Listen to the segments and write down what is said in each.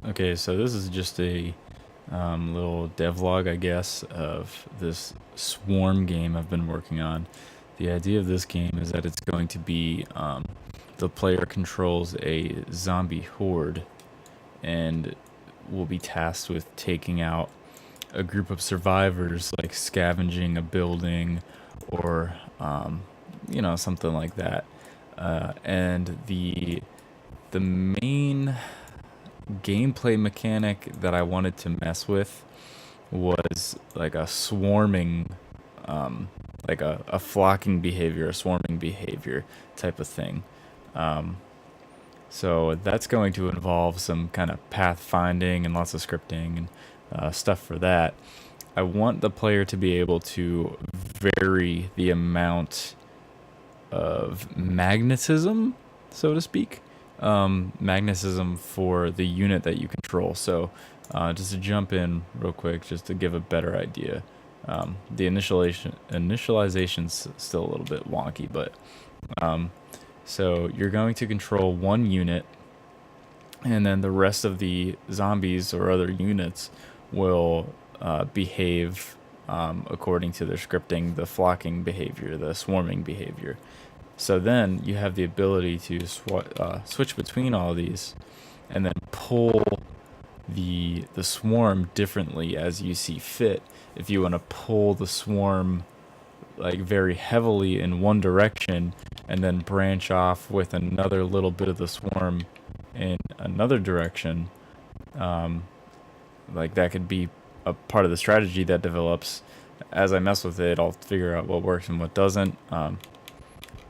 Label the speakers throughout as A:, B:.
A: Okay, so this is just a little devlog, I guess, of this swarm game I've been working on. The idea of this game is that it's going to be the player controls a zombie horde and will be tasked with taking out a group of survivors, like scavenging a building or, something like that. And the main gameplay mechanic that I wanted to mess with was like a swarming, like a flocking behavior, a swarming behavior type of thing. Um, so that's going to involve some kind of pathfinding and lots of scripting and stuff for that. I want the player to be able to vary the amount of magnetism, so to speak, magnetism for the unit that you control. So, just to jump in real quick, just to give a better idea, the initialization's still a little bit wonky, but so you're going to control one unit, and then the rest of the zombies or other units will behave according to their scripting, the flocking behavior, the swarming behavior. So then you have the ability to switch between all these, and then pull the swarm differently as you see fit. If you want to pull the swarm like very heavily in one direction, and then branch off with another little bit of the swarm in another direction, um, like that could be a part of the strategy that develops. As I mess with it, I'll figure out what works and what doesn't.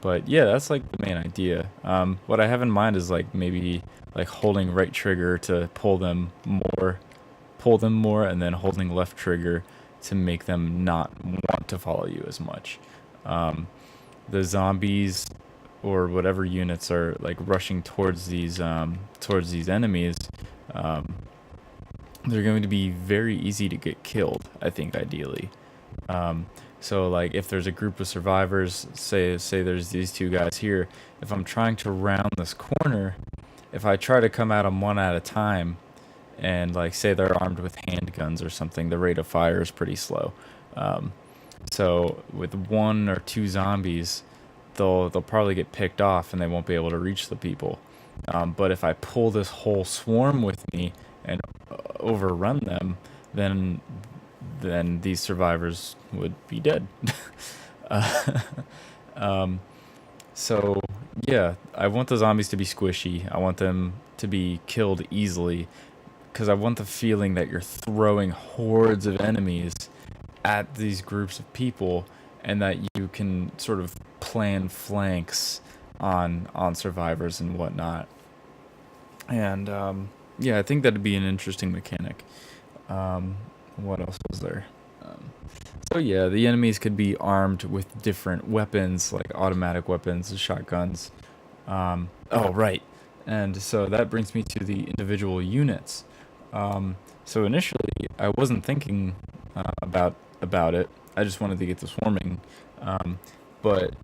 A: But yeah, that's like the main idea. What I have in mind is like maybe like holding right trigger to pull them more, and then holding left trigger to make them not want to follow you as much. Um, the zombies or whatever units are like rushing towards these enemies. Um, they're going to be very easy to get killed, I think, ideally. Um, so like if there's a group of survivors, say there's these two guys here, if I'm trying to round this corner, if I try to come at them one at a time, and like say they're armed with handguns or something, the rate of fire is pretty slow. Um, so with one or two zombies, they'll probably get picked off and they won't be able to reach the people. But if I pull this whole swarm with me and overrun them, then these survivors would be dead. uh, um, so yeah, I want the zombies to be squishy. I want them to be killed easily because I want the feeling that you're throwing hordes of enemies at these groups of people, and that you can sort of plan flanks on survivors and whatnot. And yeah, I think that'd be an interesting mechanic. Um, what else was there? Um, so yeah, the enemies could be armed with different weapons, like automatic weapons, shotguns. Oh right, and so that brings me to the individual units. So initially, I wasn't thinking about it. I just wanted to get the swarming. Um, but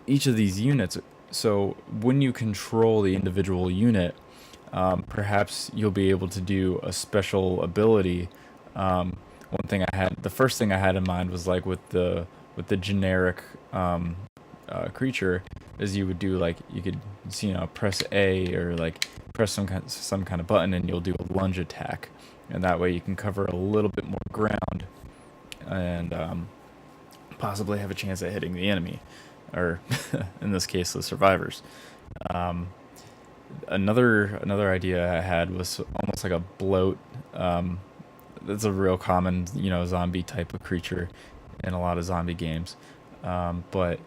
A: each of these units, so when you control the individual unit, perhaps you'll be able to do a special ability. The first thing I had in mind was like with the generic creature, is you would do like you could press A or like press some kind of button, and you'll do a lunge attack, and that way you can cover a little bit more ground and possibly have a chance at hitting the enemy, or in this case, the survivors. Um, another idea I had was almost like a bloat. That's a real common, zombie type of creature in a lot of zombie games. But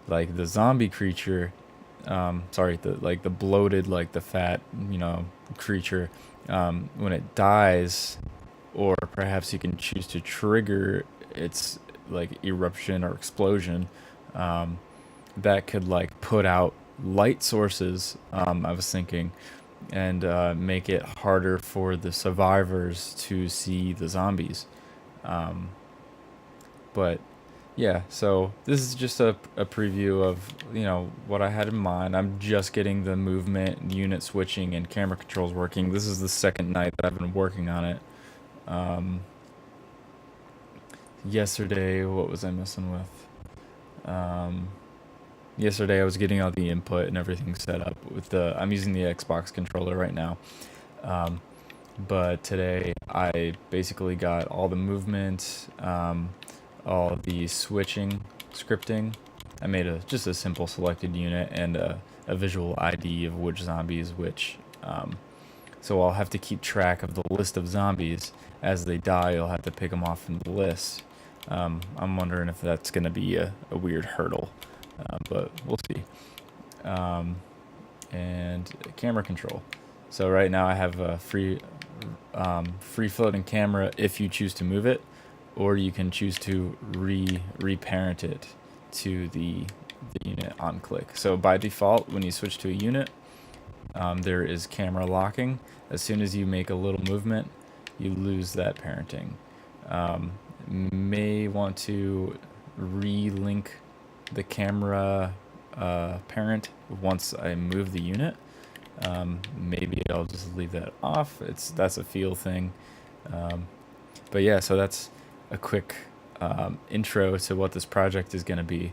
A: like the zombie creature, sorry, the bloated, like the fat, creature, when it dies, or perhaps you can choose to trigger its like eruption or explosion, um, that could like put out light sources. I was thinking, and make it harder for the survivors to see the zombies. Um, but yeah, so this is just a preview of, what I had in mind. I'm just getting the movement, unit switching, and camera controls working. This is the second night that I've been working on it. Um, Yesterday, what was I messing with? Um, Yesterday, I was getting all the input and everything set up with I'm using the Xbox controller right now. Um, but today, I basically got all the movement, all the switching, scripting. I made just a simple selected unit and a visual ID of which zombies which. So I'll have to keep track of the list of zombies as they die. I'll have to pick them off from the list. I'm wondering if that's going to be a weird hurdle, but we'll see. Um, and camera control. So right now I have a free floating camera if you choose to move it, or you can choose to reparent it to the unit on click. So by default, when you switch to a unit, there is camera locking. As soon as you make a little movement, you lose that parenting. May want to relink the camera parent once I move the unit. Maybe I'll just leave that off. That's a feel thing. Um, but yeah, so that's a quick intro to what this project is going to be.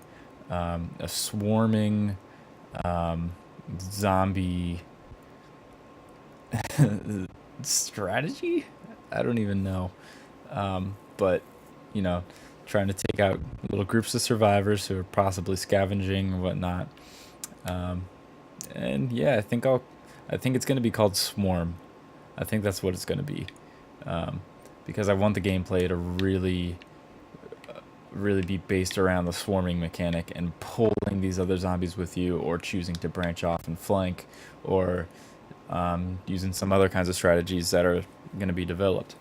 A: A swarming um, zombie strategy? I don't even know. But, you know, trying to take out little groups of survivors who are possibly scavenging and whatnot. Um, and yeah, I think it's going to be called Swarm. I think that's what it's going to be. Um, because I want the gameplay to really be based around the swarming mechanic and pulling these other zombies with you, or choosing to branch off and flank, or using some other kinds of strategies that are going to be developed.